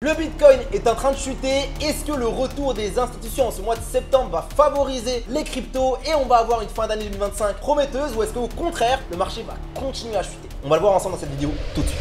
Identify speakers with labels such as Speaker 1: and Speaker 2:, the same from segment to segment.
Speaker 1: Le Bitcoin est en train de chuter. Est-ce que le retour des institutions en ce mois de septembre va favoriser les cryptos et on va avoir une fin d'année 2025 prometteuse, ou est-ce qu'au contraire, le marché va continuer à chuter? On va le voir ensemble dans cette vidéo tout de suite.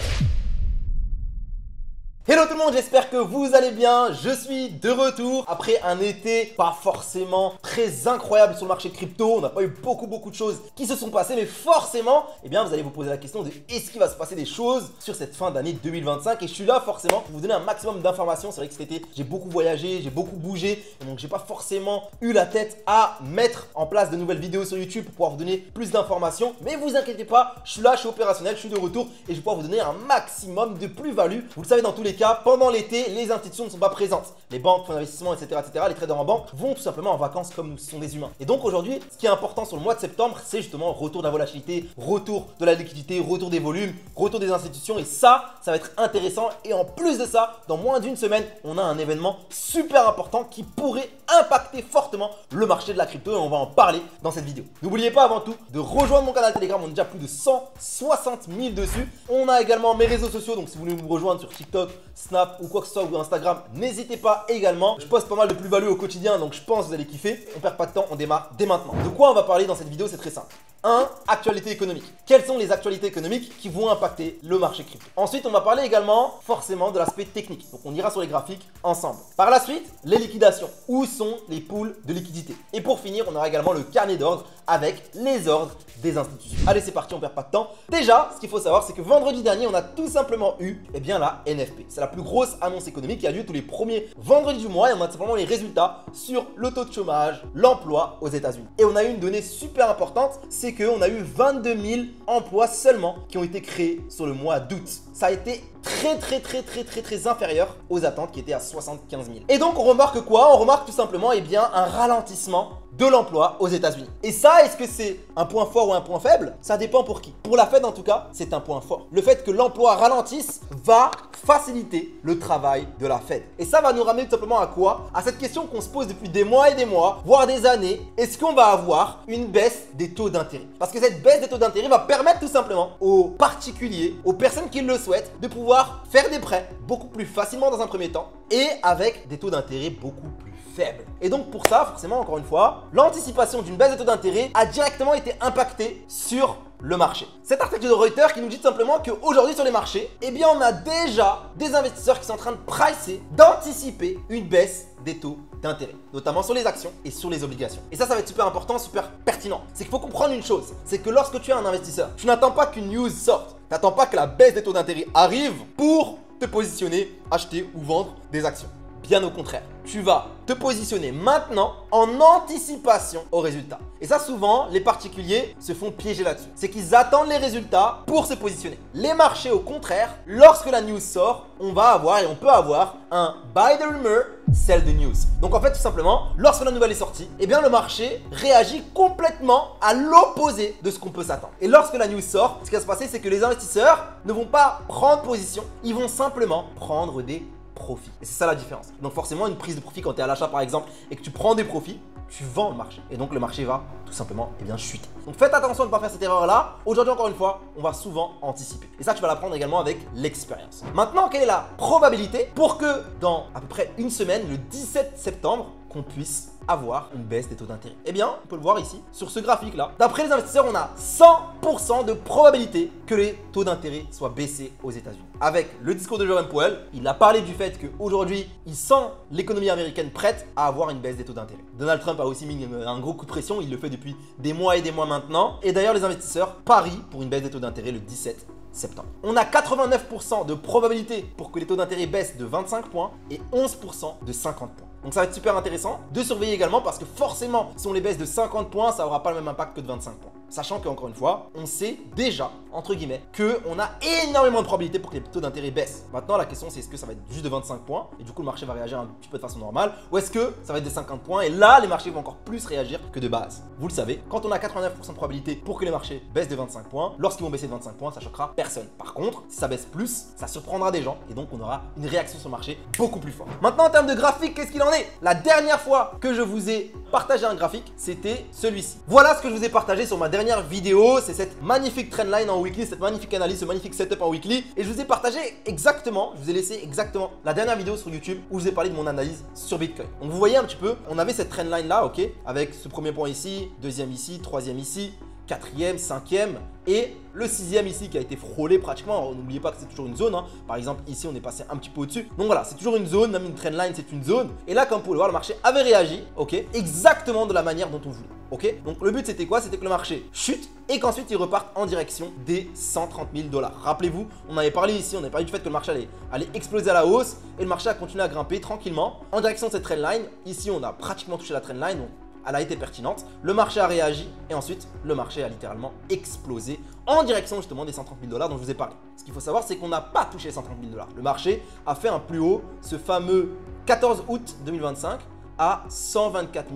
Speaker 1: Hello tout le monde, j'espère que vous allez bien. Je suis de retour après un été pas forcément très incroyable sur le marché crypto. On n'a pas eu beaucoup de choses qui se sont passées, mais forcément, eh bien, vous allez vous poser la question de est-ce qu'il va se passer des choses sur cette fin d'année 2025? Et je suis là forcément pour vous donner un maximum d'informations. C'est vrai que cet été, j'ai beaucoup voyagé, j'ai beaucoup bougé, et donc j'ai pas forcément eu la tête à mettre en place de nouvelles vidéos sur YouTube pour pouvoir vous donner plus d'informations. Mais vous inquiétez pas, je suis là, je suis opérationnel, je suis de retour et je vais pouvoir vous donner un maximum de plus-value. Vous le savez, dans tous les cas, pendant l'été, les institutions ne sont pas présentes. Les banques, fonds d'investissement, etc., les traders en banque vont tout simplement en vacances comme nous, ce sont des humains. Et donc aujourd'hui, ce qui est important sur le mois de septembre, c'est justement retour de la volatilité, retour de la liquidité, retour des volumes, retour des institutions. Et ça va être intéressant. Et en plus de ça, dans moins d'une semaine, on a un événement super important qui pourrait impacter fortement le marché de la crypto. Et on va en parler dans cette vidéo. N'oubliez pas avant tout de rejoindre mon canal Telegram. On est déjà plus de 160 000 dessus. On a également mes réseaux sociaux. Donc si vous voulez nous rejoindre sur TikTok, Snap ou quoi que ce soit, ou Instagram, n'hésitez pas également. Je poste pas mal de plus-value au quotidien, donc je pense que vous allez kiffer. On perd pas de temps, on démarre dès maintenant. De quoi on va parler dans cette vidéo? C'est très simple. 1. Actualité économique. Quelles sont les actualités économiques qui vont impacter le marché crypto? Ensuite, on va parler également forcément de l'aspect technique. Donc, on ira sur les graphiques ensemble. Par la suite, les liquidations. Où sont les pools de liquidité? Et pour finir, on aura également le carnet d'ordre avec les ordres des institutions. Allez, c'est parti, on perd pas de temps. Déjà, ce qu'il faut savoir, c'est que vendredi dernier, on a tout simplement eu la NFP. C'est la plus grosse annonce économique qui a lieu tous les premiers vendredis du mois et on a tout simplement les résultats sur le taux de chômage, l'emploi aux États-Unis. Et on a eu une donnée super importante, c'est qu'on a eu 22 000 emplois seulement qui ont été créés sur le mois d'août. Ça a été très inférieur aux attentes qui étaient à 75 000. Et donc on remarque quoi? On remarque tout simplement un ralentissement de l'emploi aux États-Unis. Et ça, est-ce que c'est un point fort ou un point faible? Ça dépend pour qui. Pour la Fed en tout cas, c'est un point fort. Le fait que l'emploi ralentisse va faciliter le travail de la Fed. Et ça va nous ramener tout simplement à quoi? À cette question qu'on se pose depuis des mois et des mois, voire des années. Est-ce qu'on va avoir une baisse des taux d'intérêt? Parce que cette baisse des taux d'intérêt va permettre tout simplement aux particuliers, aux personnes qui le souhaitent, de pouvoir faire des prêts beaucoup plus facilement dans un premier temps et avec des taux d'intérêt beaucoup plus faibles. Et donc pour ça, forcément, encore une fois, l'anticipation d'une baisse des taux d'intérêt a directement été impactée sur le marché. Cet article de Reuters qui nous dit tout simplement qu'aujourd'hui sur les marchés, on a déjà des investisseurs qui sont en train de pricer, d'anticiper une baisse des taux d'intérêt, notamment sur les actions et sur les obligations. Et ça va être super important, super pertinent. C'est qu'il faut comprendre une chose, c'est que lorsque tu es un investisseur, tu n'attends pas qu'une news sorte, tu n'attends pas que la baisse des taux d'intérêt arrive pour te positionner, acheter ou vendre des actions. Bien au contraire, tu vas te positionner maintenant en anticipation aux résultats. Et ça, souvent, les particuliers se font piéger là-dessus. C'est qu'ils attendent les résultats pour se positionner. Les marchés, au contraire, lorsque la news sort, on va avoir et on peut avoir un buy the rumor, sell the news. Donc en fait, tout simplement, lorsque la nouvelle est sortie, le marché réagit complètement à l'opposé de ce qu'on peut s'attendre. Et lorsque la news sort, ce qui va se passer, c'est que les investisseurs ne vont pas prendre position, ils vont simplement prendre des profit. Et c'est ça la différence. Donc forcément, une prise de profit quand tu es à l'achat par exemple et que tu prends des profits, tu vends le marché. Et donc le marché va tout simplement chuter. Donc faites attention de ne pas faire cette erreur-là. Aujourd'hui, encore une fois, on va souvent anticiper. Et ça, tu vas l'apprendre également avec l'expérience. Maintenant, quelle est la probabilité pour que dans à peu près une semaine, le 17 septembre, qu'on puisse avoir une baisse des taux d'intérêt? On peut le voir ici sur ce graphique là. D'après les investisseurs, on a 100% de probabilité que les taux d'intérêt soient baissés aux États-Unis. Avec le discours de Jerome Powell, il a parlé du fait qu'aujourd'hui, il sent l'économie américaine prête à avoir une baisse des taux d'intérêt. Donald Trump a aussi mis un gros coup de pression, il le fait depuis des mois et des mois maintenant. Et d'ailleurs, les investisseurs parient pour une baisse des taux d'intérêt le 17 septembre. On a 89% de probabilité pour que les taux d'intérêt baissent de 25 points et 11% de 50 points. Donc ça va être super intéressant de surveiller également parce que forcément, si on les baisse de 50 points, ça n'aura pas le même impact que de 25 points. Sachant qu'encore une fois, on sait déjà, entre guillemets, qu'on a énormément de probabilité pour que les taux d'intérêt baissent. Maintenant, la question c'est est-ce que ça va être juste de 25 points et du coup le marché va réagir un petit peu de façon normale, ou est-ce que ça va être de 50 points et là les marchés vont encore plus réagir que de base. Vous le savez, quand on a 89% de probabilité pour que les marchés baissent de 25 points, lorsqu'ils vont baisser de 25 points, ça choquera personne. Par contre, si ça baisse plus, ça surprendra des gens et donc on aura une réaction sur le marché beaucoup plus forte. Maintenant, en termes de graphique, qu'est-ce qu'il en est? La dernière fois que je vous ai partagé un graphique, c'était celui-ci. Voilà ce que je vous ai partagé sur ma dernière vidéo, c'est cette magnifique trendline en weekly, cette magnifique analyse, ce magnifique setup en weekly. Et je vous ai partagé exactement, je vous ai laissé exactement la dernière vidéo sur YouTube où je vous ai parlé de mon analyse sur Bitcoin. Donc vous voyez un petit peu, on avait cette trendline là, ok, avec ce premier point ici, deuxième ici, troisième ici, quatrième, cinquième et le sixième ici qui a été frôlé pratiquement. N'oubliez pas que c'est toujours une zone, hein. Par exemple ici on est passé un petit peu au-dessus. Donc voilà, c'est toujours une zone, même une trendline c'est une zone. Et là comme vous pouvez le voir, le marché avait réagi, ok, exactement de la manière dont on voulait. Ok, donc le but c'était quoi? C'était que le marché chute et qu'ensuite il reparte en direction des 130 000 $. Rappelez-vous, on avait parlé ici, on avait parlé du fait que le marché allait exploser à la hausse et le marché a continué à grimper tranquillement en direction de cette trendline. Ici on a pratiquement touché la trendline, donc elle a été pertinente, le marché a réagi et ensuite le marché a littéralement explosé en direction justement des 130 000 $ dont je vous ai parlé. Ce qu'il faut savoir, c'est qu'on n'a pas touché les 130 000 $. Le marché a fait un plus haut ce fameux 14 août 2025 à 124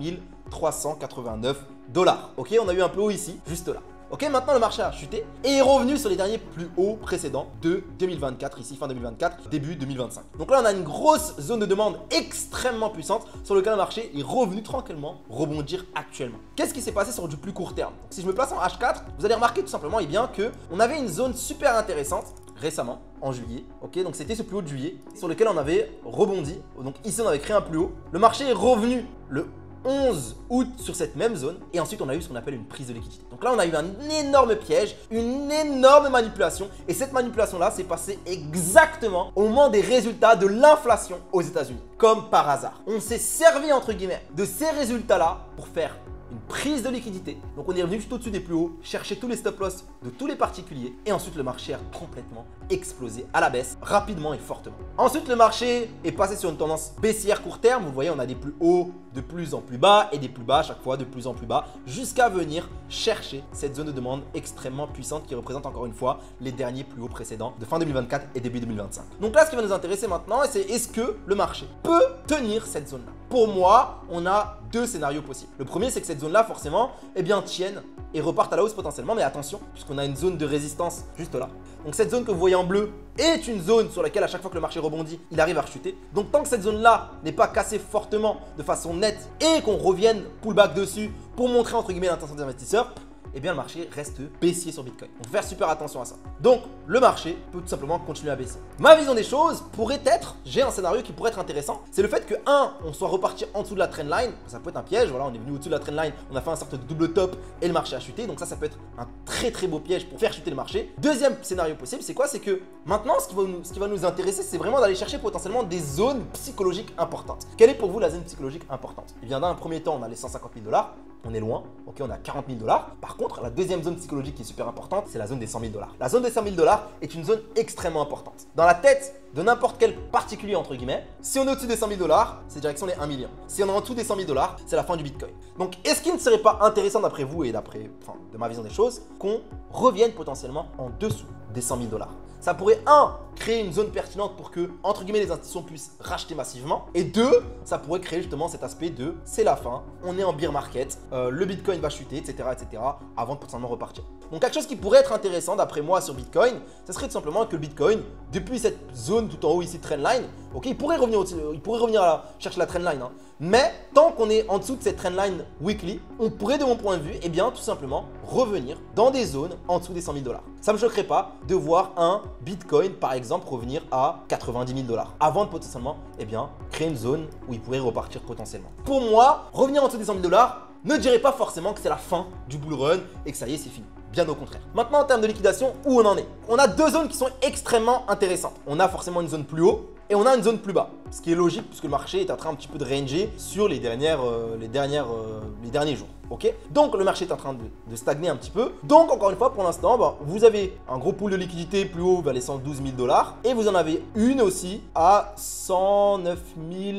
Speaker 1: 389 $. Ok, on a eu un plus haut ici, juste là. Ok, maintenant le marché a chuté et est revenu sur les derniers plus hauts précédents de 2024, ici fin 2024, début 2025. Donc là, on a une grosse zone de demande extrêmement puissante sur laquelle le marché est revenu tranquillement rebondir actuellement. Qu'est-ce qui s'est passé sur du plus court terme? Donc, si je me place en H4, vous allez remarquer tout simplement qu'on avait une zone super intéressante récemment, en juillet, ok, donc c'était ce plus haut de juillet sur lequel on avait rebondi. Donc ici, on avait créé un plus haut. Le marché est revenu le 11 août sur cette même zone et ensuite on a eu ce qu'on appelle une prise de liquidité. Donc là on a eu un énorme piège, une énorme manipulation et cette manipulation là s'est passée exactement au moment des résultats de l'inflation aux États-Unis. Comme par hasard, on s'est servi entre guillemets de ces résultats là pour faire une prise de liquidité. Donc on est revenu juste au-dessus des plus hauts, chercher tous les stop loss de tous les particuliers et ensuite le marché a complètement explosé à la baisse rapidement et fortement. Ensuite le marché est passé sur une tendance baissière court terme. Vous voyez, on a des plus hauts de plus en plus bas et des plus bas à chaque fois de plus en plus bas jusqu'à venir chercher cette zone de demande extrêmement puissante qui représente encore une fois les derniers plus hauts précédents de fin 2024 et début 2025. Donc là ce qui va nous intéresser maintenant, c'est est-ce que le marché peut tenir cette zone là? Pour moi, on a deux scénarios possibles. Le premier, c'est que cette zone-là, forcément, eh bien, tienne et reparte à la hausse potentiellement. Mais attention, puisqu'on a une zone de résistance juste là. Donc cette zone que vous voyez en bleu est une zone sur laquelle à chaque fois que le marché rebondit, il arrive à rechuter. Donc tant que cette zone-là n'est pas cassée fortement de façon nette et qu'on revienne pullback dessus pour montrer entre guillemets l'intention des investisseurs, eh bien le marché reste baissier sur Bitcoin. Donc faire super attention à ça. Donc le marché peut tout simplement continuer à baisser. Ma vision des choses pourrait être, j'ai un scénario qui pourrait être intéressant, c'est le fait que on soit reparti en dessous de la trendline. Ça peut être un piège, voilà, on est venu au-dessus de la trendline, on a fait un sorte de double top et le marché a chuté. Donc ça peut être un très beau piège pour faire chuter le marché. Deuxième scénario possible, c'est quoi? C'est que maintenant ce qui va nous intéresser, c'est vraiment d'aller chercher potentiellement des zones psychologiques importantes. Quelle est pour vous la zone psychologique importante? Eh bien dans un premier temps, on a les 150 000 $. On est loin, ok, on a 40 000 $. Par contre, la deuxième zone psychologique qui est super importante, c'est la zone des 100 000 $. La zone des 100 000 $ est une zone extrêmement importante. Dans la tête de n'importe quel particulier, entre guillemets, si on est au-dessus des 100 000 $, c'est direction les 1 million. Si on est en dessous des 100 000 $, c'est la fin du Bitcoin. Donc, est-ce qu'il ne serait pas intéressant d'après vous et de ma vision des choses, qu'on revienne potentiellement en dessous des 100 000 $? Ça pourrait, créer une zone pertinente pour que, entre guillemets, les institutions puissent racheter massivement. Et deux, ça pourrait créer justement cet aspect de c'est la fin, on est en bear market, le Bitcoin va chuter, etc., avant de potentiellement repartir. Donc quelque chose qui pourrait être intéressant d'après moi sur Bitcoin, ce serait tout simplement que le Bitcoin, depuis cette zone tout en haut ici, trendline, ok, il pourrait revenir chercher la trendline, hein. Mais tant qu'on est en dessous de cette trendline weekly, on pourrait de mon point de vue, eh bien tout simplement revenir dans des zones en dessous des 100 000 $. Ça ne me choquerait pas de voir un Bitcoin par exemple revenir à 90 000 $ avant de potentiellement créer une zone où il pourrait repartir potentiellement. Pour moi, revenir en dessous des 100 000 $ ne dirait pas forcément que c'est la fin du bull run et que ça y est, c'est fini. Bien au contraire. Maintenant, en termes de liquidation, où on en est? On a deux zones qui sont extrêmement intéressantes. On a forcément une zone plus haut et on a une zone plus bas. Ce qui est logique puisque le marché est en train un petit peu de ranger sur les derniers jours. Ok, donc le marché est en train de stagner un petit peu. Donc encore une fois, pour l'instant, vous avez un gros pool de liquidité plus haut vers les 112 000 $ et vous en avez une aussi à 109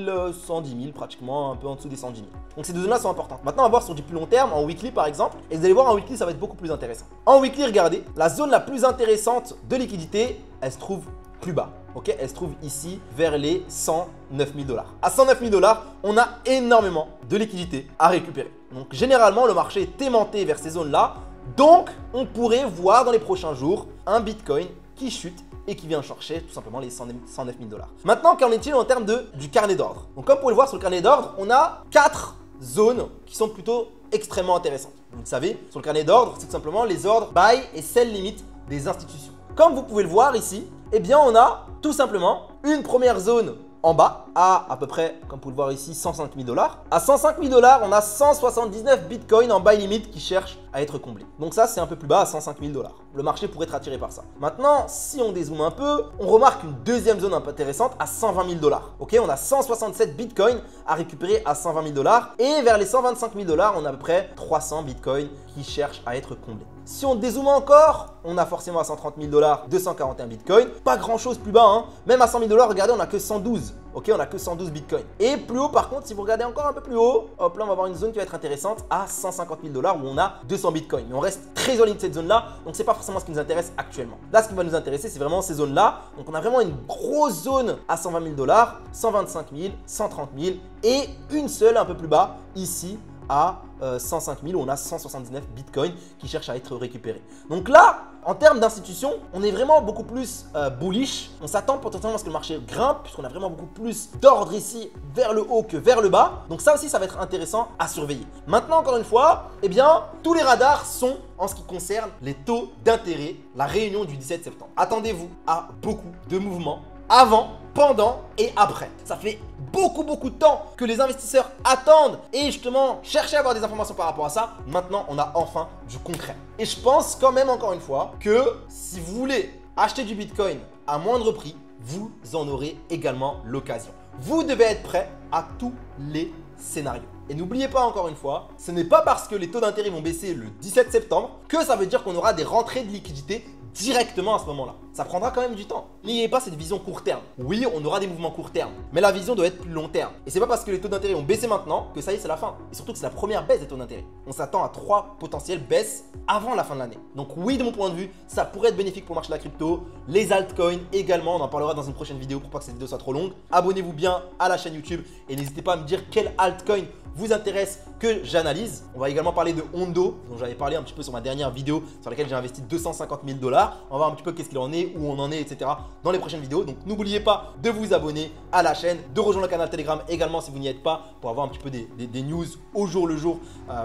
Speaker 1: 000, 110 000, pratiquement un peu en dessous des 110 000. Donc ces deux zones-là sont importantes. Maintenant, on va voir sur du plus long terme, en weekly par exemple. Et vous allez voir, en weekly, ça va être beaucoup plus intéressant. En weekly, regardez, la zone la plus intéressante de liquidité, elle se trouve plus bas. Ok, elle se trouve ici vers les 109 000 $. À 109 000 $, on a énormément de liquidités à récupérer. Donc généralement, le marché est aimanté vers ces zones-là. Donc, on pourrait voir dans les prochains jours un Bitcoin qui chute et qui vient chercher tout simplement les 109 000 $. Maintenant, qu'en est-il en termes du carnet d'ordre? Donc comme vous pouvez le voir sur le carnet d'ordre, on a 4 zones qui sont plutôt extrêmement intéressantes. Vous le savez, sur le carnet d'ordre, c'est tout simplement les ordres buy et sell limit des institutions. Comme vous pouvez le voir ici, eh bien on a tout simplement une première zone en bas à peu près, comme vous pouvez le voir ici, 105 000 $. À 105 000 $, on a 179 bitcoins en buy limit qui cherchent à être comblés. Donc ça, c'est un peu plus bas à 105 000 $. Le marché pourrait être attiré par ça. Maintenant, si on dézoome un peu, on remarque une deuxième zone un peu intéressante à 120 000 $. Ok, on a 167 bitcoins à récupérer à 120 000 $. Et vers les 125 000 $, on a à peu près 300 bitcoins qui cherchent à être comblés. Si on dézoome encore, on a forcément à 130 000 $, 241 bitcoins. Pas grand chose plus bas, hein. Même à 100 000 $, regardez, on a que 112. Ok, on a que 112 bitcoins. Et plus haut, par contre, si vous regardez encore un peu plus haut, hop là, on va avoir une zone qui va être intéressante à 150 000 $ où on a 200 bitcoins. Mais on reste très en ligne de cette zone-là, donc c'est pas forcément ce qui nous intéresse actuellement. Là, ce qui va nous intéresser, c'est vraiment ces zones-là. Donc on a vraiment une grosse zone à 120 000 $, 125 000, 130 000 et une seule un peu plus bas ici à 105 000 où on a 179 bitcoins qui cherchent à être récupérés. Donc là, en termes d'institutions, on est vraiment beaucoup plus bullish. On s'attend potentiellement à ce que le marché grimpe puisqu'on a vraiment beaucoup plus d'ordre ici vers le haut que vers le bas. Donc ça aussi, ça va être intéressant à surveiller. Maintenant, encore une fois, eh bien, tous les radars sont en ce qui concerne les taux d'intérêt, la réunion du 17 septembre. Attendez-vous à beaucoup de mouvements avant, pendant et après. Ça fait beaucoup de temps que les investisseurs attendent et justement cherchaient à avoir des informations par rapport à ça. Maintenant, on a enfin du concret. Et je pense quand même encore une fois que si vous voulez acheter du Bitcoin à moindre prix, vous en aurez également l'occasion. Vous devez être prêt à tous les scénarios. Et n'oubliez pas encore une fois, ce n'est pas parce que les taux d'intérêt vont baisser le 17 septembre que ça veut dire qu'on aura des rentrées de liquidités directement à ce moment-là. Ça prendra quand même du temps. N'ayez pas cette vision court terme. Oui, on aura des mouvements court terme, mais la vision doit être plus long terme. Et c'est pas parce que les taux d'intérêt ont baissé maintenant que ça y est, c'est la fin. Et surtout que c'est la première baisse des taux d'intérêt. On s'attend à 3 potentielles baisses avant la fin de l'année. Donc oui, de mon point de vue, ça pourrait être bénéfique pour le marché de la crypto. Les altcoins également, on en parlera dans une prochaine vidéo pour pas que cette vidéo soit trop longue. Abonnez-vous bien à la chaîne YouTube et n'hésitez pas à me dire quel altcoin vous intéresse que j'analyse. On va également parler de Ondo, dont j'avais parlé un petit peu sur ma dernière vidéo sur laquelle j'ai investi 250 000 $. On va voir un petit peu qu'est-ce qu'il en est, où on en est, etc. dans les prochaines vidéos. Donc n'oubliez pas de vous abonner à la chaîne, de rejoindre le canal Telegram également si vous n'y êtes pas pour avoir un petit peu des news au jour le jour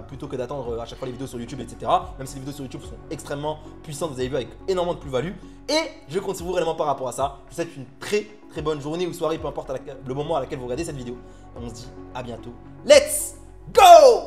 Speaker 1: plutôt que d'attendre à chaque fois les vidéos sur YouTube, etc. Même si les vidéos sur YouTube sont extrêmement puissantes, vous avez vu, avec énormément de plus-value. Et je compte sur vous réellement par rapport à ça. Je vous souhaite une très bonne journée ou soirée, peu importe le moment à laquelle vous regardez cette vidéo. Et on se dit à bientôt. Let's go!